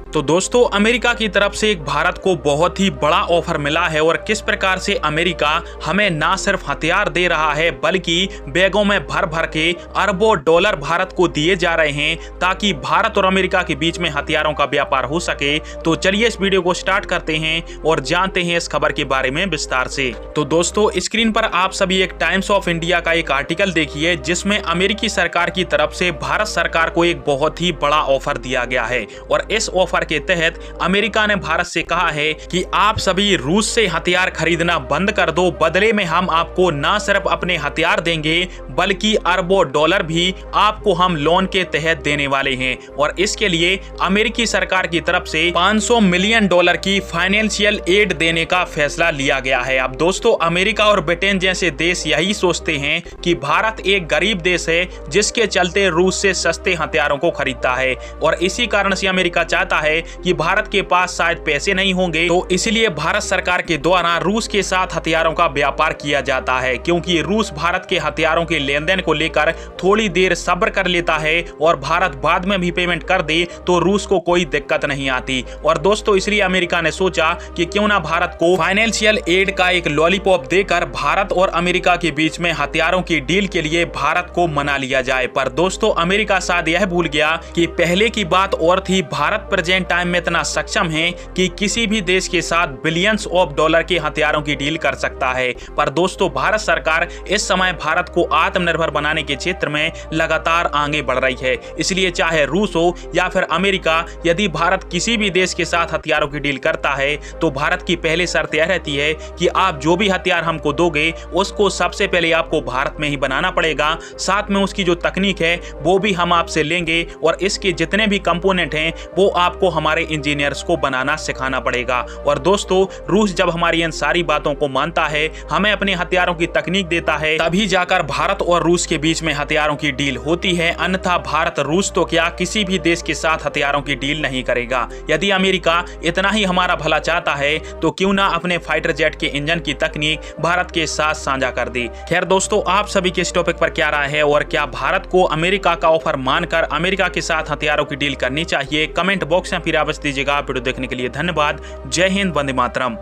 तो दोस्तों अमेरिका की तरफ से एक भारत को बहुत ही बड़ा ऑफर मिला है और किस प्रकार से अमेरिका हमें ना सिर्फ हथियार दे रहा है बल्कि बैगों में भर भर के अरबों डॉलर भारत को दिए जा रहे हैं ताकि भारत और अमेरिका के बीच में हथियारों का व्यापार हो सके। तो चलिए इस वीडियो को स्टार्ट करते हैं और जानते हैं इस खबर के बारे में विस्तार से। तो दोस्तों स्क्रीन पर आप सभी एक टाइम्स ऑफ इंडिया का एक आर्टिकल देखिए जिसमें अमेरिकी सरकार की तरफ से भारत सरकार को एक बहुत ही बड़ा ऑफर दिया गया है और इस ऑफर के तहत अमेरिका ने भारत से कहा है कि आप सभी रूस से हथियार खरीदना बंद कर दो, बदले में हम आपको न सिर्फ अपने हथियार देंगे बल्कि अरबों डॉलर भी आपको हम लोन के तहत देने वाले हैं। और इसके लिए अमेरिकी सरकार की तरफ से $500 मिलियन की फाइनेंशियल एड देने का फैसला लिया गया है। अब दोस्तों अमेरिका और ब्रिटेन जैसे देश यही सोचते हैं कि भारत एक गरीब देश है जिसके चलते रूस से सस्ते हथियारों को खरीदता है और इसी कारण से अमेरिका चाहता है कि भारत के पास शायद पैसे नहीं होंगे, तो इसलिए भारत सरकार के द्वारा रूस के साथ हथियारों का व्यापार किया जाता है क्योंकि रूस भारत के हथियारों के लेन देन को लेकर थोड़ी देर सब्र कर लेता है और भारत बाद में भी पेमेंट कर दे तो रूस को कोई दिक्कत नहीं आती। और दोस्तों इसलिए अमेरिका ने सोचा कि क्यों ना भारत को फाइनेंशियल एड का एक लॉलीपॉप देकर भारत और अमेरिका के बीच में हथियारों की डील के लिए भारत को मना लिया जाए। पर दोस्तों अमेरिका शायद यह भूल गया कि पहले की बात और थी, भारत प्रेजेंट टाइम में इतना सक्षम है कि किसी भी देश के साथ बिलियंस ऑफ डॉलर के हथियारों की डील कर सकता है। पर दोस्तों भारत सरकार इस समय भारत को आत्मनिर्भर बनाने के क्षेत्र में लगातार आगे बढ़ रही है, इसलिए चाहे रूस हो या फिर अमेरिका, यदि भारत किसी भी देश के साथ हथियारों की डील करता है तो भारत की पहली शर्त यह रहती है कि आप जो भी हथियार हमको दोगे उसको सबसे पहले आपको भारत में ही बनाना पड़ेगा, साथ में उसकी जो तकनीक है वो भी हम आपसे लेंगे और इसके जितने भी कंपोनेंट हैं वो आपको हमारे इंजीनियर्स को बनाना सिखाना पड़ेगा। और दोस्तों रूस जब हमारी इन सारी बातों को मानता है, हमें अपने हथियारों की तकनीक देता है, तभी जाकर भारत और रूस के बीच में हथियारों की डील होती है, अन्यथा भारत रूस तो क्या किसी भी देश के साथ हथियारों की डील नहीं करेगा। यदि अमेरिका इतना ही हमारा भला चाहता है तो क्यों ना अपने फाइटर जेट के इंजन की तकनीक भारत के साथ साझा कर दे। खैर दोस्तों आप सभी के इस टॉपिक पर क्या राय है और क्या भारत को अमेरिका का ऑफर मानकर अमेरिका के साथ हथियारों की डील करनी चाहिए? कमेंट बॉक्स में फिर आवाज दीजिएगा। वीडियो देखने के लिए धन्यवाद। जय हिंद, वंदे मातरम।